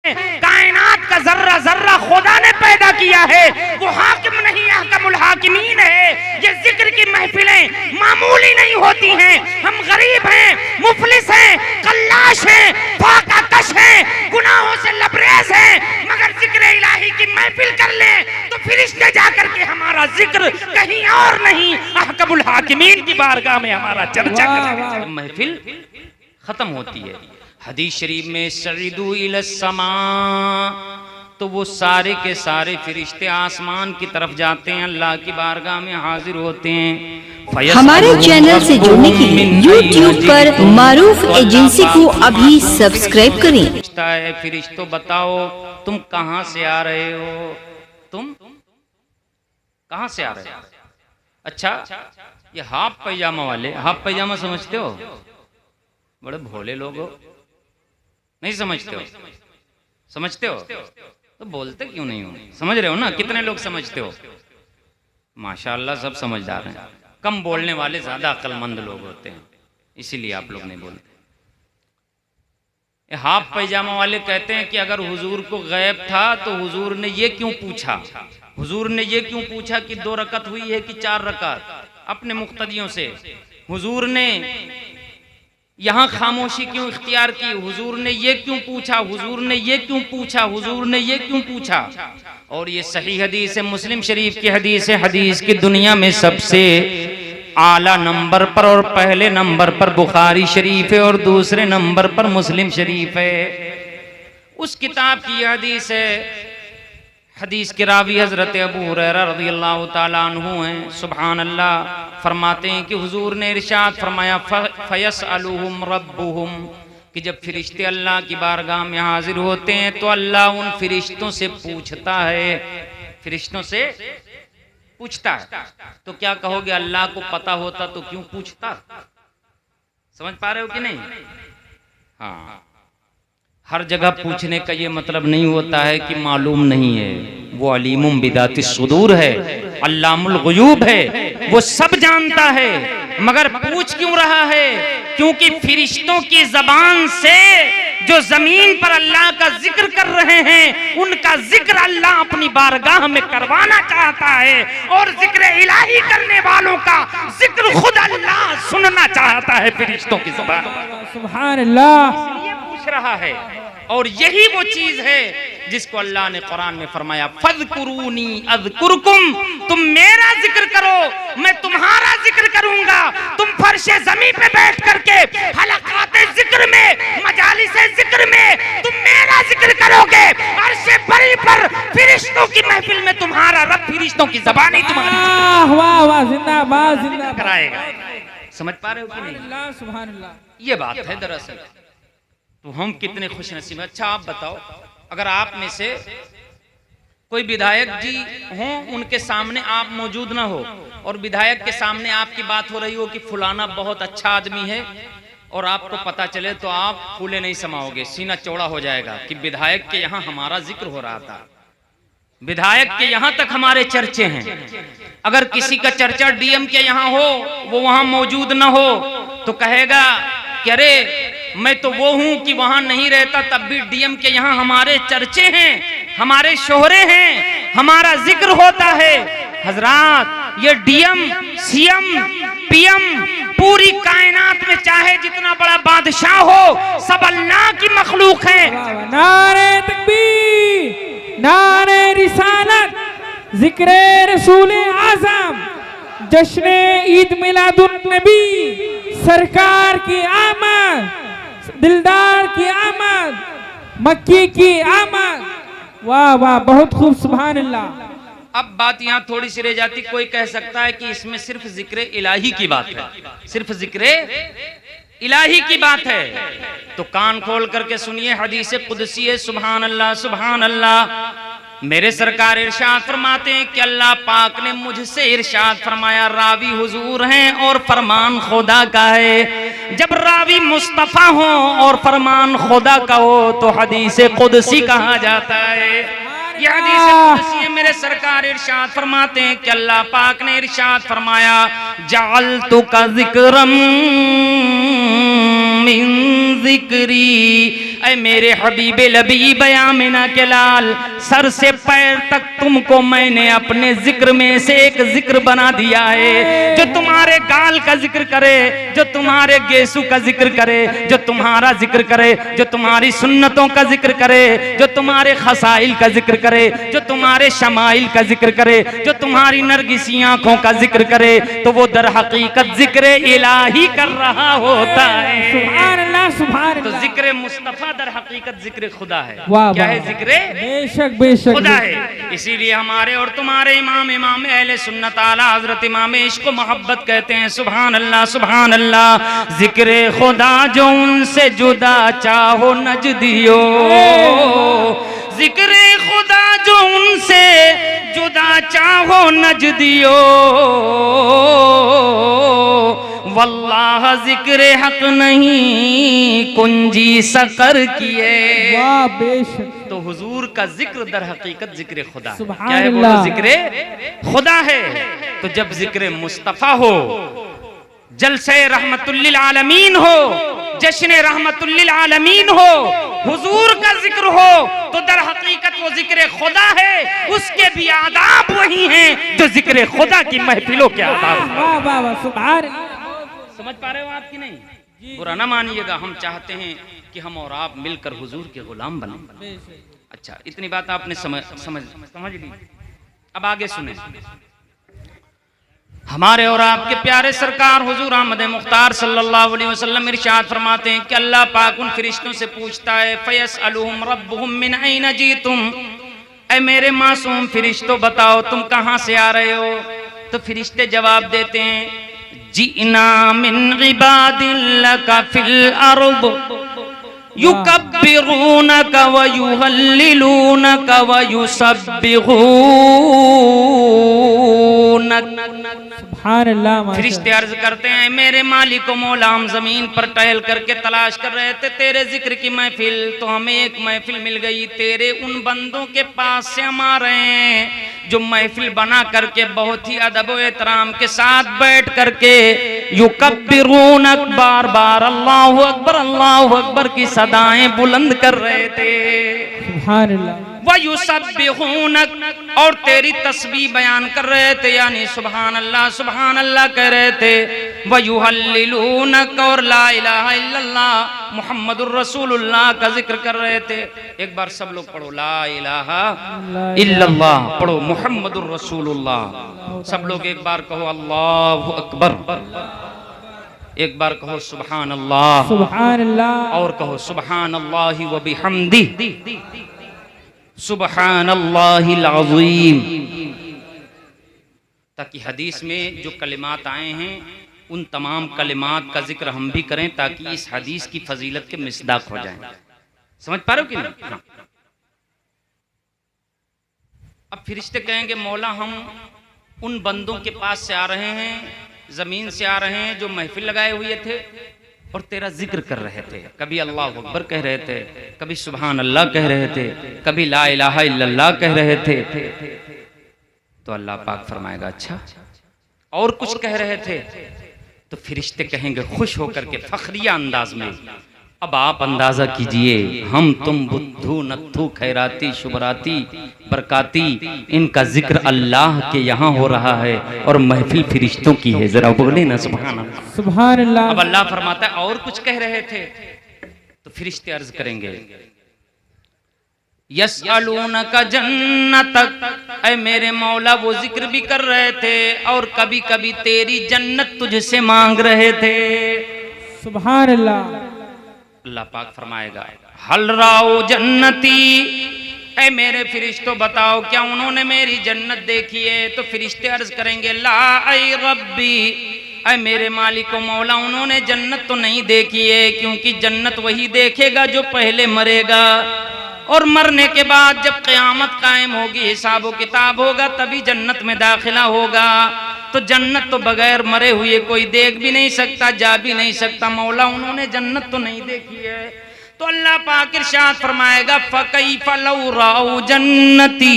कायनात का जर्रा जर्रा खुदा ने पैदा किया है, वो हाकिम नहीं अहकमुल हाकिमीन है। ये जिक्र की महफिलें मामूली नहीं होती हैं। हम गरीब हैं, मुफलिस हैं, कल्लाश हैं, फाकाकश हैं, गुनाहों से लबरेज हैं, मगर जिक्र इलाही की महफिल कर लें तो फरिश्ते जाकर के हमारा जिक्र कहीं और नहीं अहकमुल हाकिमीन की बारगाह में हमारा चर्चा करें। महफिल खत्म होती है। हदीस शरीफ में सईदू इलस्समा, तो वो सारे के सारे फरिश्ते आसमान की तरफ जाते हैं, अल्लाह की बारगाह में हाजिर होते हैं। हमारे चैनल से जुड़ने के लिए YouTube पर मारूफ एजेंसी को अभी सब्सक्राइब करें। फरिश्तों बताओ तुम कहां से आ रहे हो, तुम कहां से आ रहे हो? अच्छा, ये हाफ पैजामा वाले, हाफ पैजामा समझते हो? बड़े भोले लोग हो, नहीं समझते हो? समझते हो तो बोलते क्यों नहीं हो? समझ रहे हो ना? कितने लोग समझते हो? माशाअल्लाह सब समझदार हैं। कम बोलने वाले ज्यादा अक्लमंद लोग होते हैं, इसीलिए आप लोग नहीं बोलते। हाफ पैजामा वाले कहते हैं कि अगर हुजूर को गैब था तो हुजूर ने ये क्यों पूछा, हुजूर ने ये क्यों पूछा कि 2 रकत हुई है कि 4 रकत? अपने मुक्तदियों से हुजूर ने यहाँ खामोशी क्यों इख्तियार की, हुजूर ने ये क्यों पूछा, हुजूर ने ये क्यों पूछा, हुजूर ने ये क्यों पूछा? और ये सही हदीस है, मुस्लिम शरीफ की हदीस है। हदीस की दुनिया में सबसे आला नंबर पर और पहले नंबर पर बुखारी शरीफ है और दूसरे नंबर पर मुस्लिम शरीफ है। उस किताब की यह हदीस है। हदीस के रावी हजरत अबू हुरैरा रज़ियल्लाहु ताला अन्हु हैं। सुभान अल्लाह, फरमाते हैं कि हुजूर ने इरशाद फरमाया फयसअलुहुम रब्बुहुम, कि जब फरिश्ते अल्लाह की बारगाह में हाजिर होते हैं तो अल्लाह उन फरिश्तों से पूछता है, फरिश्तों से पूछता है। तो क्या कहोगे, अल्लाह को पता होता तो क्यों पूछता? समझ पा रहे हो कि नहीं? हाँ, हर जगह पूछने का ये मतलब नहीं होता है कि मालूम नहीं है। वो अलीमुम बिदाति सुदूर है, अल्लामुल गुयूब है, वो सब जानता है। मगर पूछ क्यों रहा है? क्योंकि फरिश्तों की जबान से जो जमीन पर अल्लाह का जिक्र कर रहे हैं, उनका जिक्र अल्लाह अपनी बारगाह में करवाना चाहता है, और जिक्र इलाही करने वालों का जिक्र खुद अल्लाह सुनना चाहता है फरिश्तों की जुबान। सुभान अल्लाह, पूछ रहा है। और यही वो चीज है जिसको अल्लाह ने कुरान में फरमाया, फज़कुरूनी अज़कुरुकुम, तुम मेरा जिक्र करो मैं तुम्हारा जिक्र करूंगा। तुम फर्शे ज़मीन पे बैठ करके हलकाते जिक्र में, मजालिसे जिक्र में तुम मेरा जिक्र करोगे, अर्शे बरी पर फरिश्तों की महफिल में तुम्हारा रब फरिश्तों की ज़बानी तुम्हारी वाह वाह, जिंदाबाद जिंदाबाद कराएगा। समझ पा रहे हो कि नहीं? सुभान अल्लाह, ये बात है दरअसल। तो हम कितने खुश नसीब। अच्छा आप बताओ, अगर आप में से कोई विधायक जी हों, उनके सामने आप मौजूद ना हो और विधायक के सामने आपकी बात हो रही हो कि फलाना बहुत अच्छा आदमी है, और आपको पता चले तो आप फूले नहीं समाओगे, सीना चौड़ा हो जाएगा कि विधायक के यहाँ हमारा जिक्र हो रहा था, विधायक के यहाँ तक हमारे चर्चे हैं। अगर किसी का चर्चा डीएम के यहाँ हो, वो वहां मौजूद ना हो, तो कहेगा कि अरे मैं तो वो हूं कि वहां नहीं रहता, तब भी डीएम के यहाँ हमारे चर्चे हैं, हमारे शोहरे हैं, हमारा जिक्र होता है। हजरात, ये डीएम, सीएम, पीएम पूरी कायनात में चाहे जितना बड़ा बादशाह हो, सब अल्लाह की मखलूक है। नारे तकबीर, नारे रिसालत, जिक्र रसूल आज़म, जश्न ईद मिलादुन नबी, सरकार की आमद, दिलदार की आमद, मक्की की आमद। वाह वाह, बहुत खूब, सुभान अल्लाह। अब बात यहाँ थोड़ी सी रह जाती, कोई कह सकता है कि इसमें सिर्फ जिक्र इलाही की बात है, सिर्फ जिक्र इलाही की बात है। तो कान खोल करके सुनिए, हदीस कुदसी है। सुभान अल्लाह, सुभान अल्लाह। मेरे सरकार इरशाद फरमाते हैं कि अल्लाह पाक ने मुझसे इरशाद फरमाया, रावी हुजूर हैं और फरमान खुदा का है। जब रावी मुस्तफा हो और फरमान खुदा का हो तो हदीस कुदसी कहा जाता है। यह हदीस कुदसी है। मेरे सरकार इरशाद फरमाते हैं कि अल्लाह पाक ने इरशाद फरमाया, जअलतुका ज़िक्रम मिन ज़िक्री, ऐ मेरे हबीबे लबीब आमिना के लाल, सर से पैर तक तुमको मैंने अपने जिक्र में से एक जिक्र बना दिया है। जो तुम्हारे गाल का जिक्र करे, जो तुम्हारे गेसू का जिक्र करे, जो तुम्हारा जिक्र करे, जो तुम्हारी सुन्नतों का जिक्र करे, जो तुम्हारे खसाइल का जिक्र करे, जो तुम्हारे शमाइल का जिक्र करे, जो तुम्हारी नरगिसी आंखों का जिक्र करे, तो वो दर हकीकत जिक्र इलाही कर रहा होता है। सुभान अल्लाह, सुभान तो अल्लाह। जिक्र मुस्तफा दर हकीकत जिक्र खुदा है। वाह, क्या वाह। है जिक्र बेशक बेशक खुदा है। इसीलिए हमारे और तुम्हारे इमाम इमाम अहले सुन्नत आला हजरत इमाम इश्क मोहब्बत कहते हैं सुभान अल्लाह, सुभान अल्लाह। जिक्र खुदा जो उनसे जुदा चाहो नजदियो, जिक्र खुदा जो उनसे जुदा चाहो नजदियो, वल्लाह जिक्र हक नहीं कुंजी सकर किए। वाह बेशक। तो हुजूर का जिक्र दर हकीकत जिक्र खुदा है। सुभान क्या है? बोलो अल्लाह। जिक्र खुदा है। तो जब जिक्र मुस्तफा हो, जलसे रहमतुल्लिल आलमीन हो, जश्न रहमतुल्लिल आलमीन हो, हुजूर का जिक्र हो, तो दर हकीकत वो जिक्र खुदा है। उसके भी आदाब वही हैं जो जिक्र खुदा की महफिलों के आदाब हैं। वाह वाह वाह, सुभान अल्लाह। समझ पा रहे हो आप कि नहीं? बुरा ना मानिएगा, हम चाहते हैं कि हम और आप मिलकर हुजूर के गुलाम बने। अच्छा, इतनी बात आपने समझ ली। अब आगे सुने। हमारे और आपके प्यारे सरकार हुजूर अहमद मुख्तार सल्लल्लाहु अलैहि वसल्लम इरशाद फरमाते हैं कि अल्लाह पाक उन फरिश्तों से पूछता है, फयसअलुहुम रब्बुहुम मिन ऐन जीतुम, ऐ मेरे मासूम फरिश्तों बताओ तुम कहाँ से आ रहे हो? तो फरिश्ते जवाब देते हैं, जीना मिन इबादिल्लका फिल अर्द युकब्बिरूनका व युहल्लिलूनका व युसब्बिहूनक। सुभान अल्लाह, माशाअल्लाह। फरिश्ते अर्ज करते हैं, मेरे मालिक को मौला, हम जमीन पर टहल करके तलाश कर रहे थे तेरे जिक्र की महफिल, तो हमें एक महफिल मिल गई। तेरे उन बंदों के पास से हम आ रहे हैं जो महफिल बना करके बहुत ही अदब व एहतराम के साथ बैठ करके युकब्बिरूनक, बार बार अल्लाहु अकबर की सदाएं बुलंद कर रहे थे। सुभान अल्लाह। वयुसब्बिहूनक, और तेरी तस्बीह बयान कर रहे थे, यानी सुभान अल्लाह कह रहे थे। वयुहल्लिलूनक, और ला इलाहा इल्लल्लाह मुहम्मदुर रसूलुल्लाह का जिक्र कर रहे थे। एक बार सब लोग पढ़ो, ला इलाहा इल्लल्लाह, पढ़ो मुहम्मदुर रसूलुल्लाह। सब लोग एक बार कहो अल्लाहु अकबर, एक बार कहो सुभान अल्लाह, सुभान अल्लाह, और कहो सुभान अल्लाहि व बिहम्दिही सुबहान अल्लाहिल अज़ीम, ताकि हदीस में जो कलिमात आए हैं उन तमाम कलिमात का जिक्र हम भी करें, ताकि इस हदीस की फजीलत के मिसदाक हो जाएं। समझ पा रहे हो कि नहीं? हाँ। अब फरिश्ते कहेंगे, मौला हम उन बंदों के पास से आ रहे हैं, जमीन से आ रहे हैं जो महफिल लगाए हुए थे और तेरा जिक्र कर रहे थे। कभी अल्लाह अकबर कह रहे थे, कभी सुभान अल्लाह कह रहे थे, कभी ला इलाहा इल्लल्लाह कह रहे थे। तो अल्लाह पाक फरमाएगा, अच्छा और कुछ कह रहे थे? तो फरिश्ते कहेंगे खुश होकर के फखरिया अंदाज में, अब आप अंदाजा कीजिए, हम तुम बुद्धू नत्थू खैराती शुभराती बरकाती, इनका जिक्र अल्लाह के यहाँ हो रहा है और महफिल फरिश्तों की है। जरा बोले ना सुभान अल्लाह, सुभान अल्लाह। अब अल्लाह फरमाता है और कुछ कह रहे थे? तो फरिश्ते अर्ज करेंगे, यसअलूनका जन्नतक, ऐ मेरे मौला वो जिक्र भी कर रहे थे और कभी कभी तेरी जन्नत तुझसे मांग रहे थे। सुभान अल्लाह। अल्लाह पाक फरमाएगा, हल राओ जन्नती, ऐ मेरे फरिश्तों बताओ क्या उन्होंने मेरी जन्नत देखी है? तो फरिश्ते अर्ज करेंगे, ला ऐ रब्बी, ऐ मेरे मालिक को मौला उन्होंने जन्नत तो नहीं देखी है, क्योंकि जन्नत वही देखेगा जो पहले मरेगा, और मरने के बाद जब क़यामत कायम होगी, हिसाब किताब होगा, तभी जन्नत में दाखिला होगा। तो जन्नत तो बगैर मरे हुए कोई देख भी नहीं सकता, जा भी नहीं सकता। मौला उन्होंने जन्नत तो नहीं देखी है। तो अल्लाह पाक इरशाद फरमाएगा, फकैफ लौ राउ जन्नती,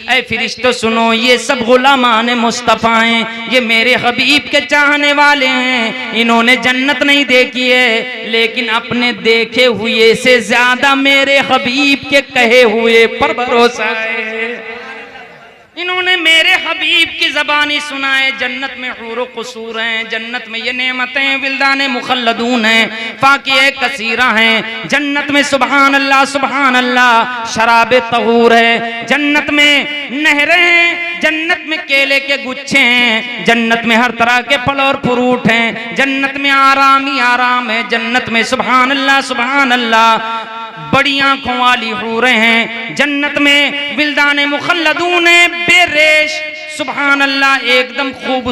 ऐ फरिश्तों सुनो, ये सब गुलामान मुस्तफ़ा हैं, ये मेरे हबीब के चाहने वाले हैं। इन्होंने जन्नत नहीं देखी है, लेकिन अपने देखे हुए से ज्यादा मेरे हबीब के कहे हुए पर भरोसा है। इन्होंने मेरे हबीब की ज़बानी सुना है। जन्नत में हूर व कसूर हैं, जन्नत में ये नेमतें विल्दान मुखल्लदून हैं, फाकिए कसीरा हैं। जन्नत में सुभान अल्लाह शराब तहूर है। जन्नत में नहरें हैं, जन्नत में केले के गुच्छे हैं, जन्नत में हर तरह के फल और फ्रूट हैं, जन्नत में आराम ही आराम है। जन्नत में सुभान अल्लाह बड़ी आंखों वाली हूरें हैं। जन्नत में विल्दान मुखल्लदून हैं, बेरेश सुभान अल्लाह एकदम खूब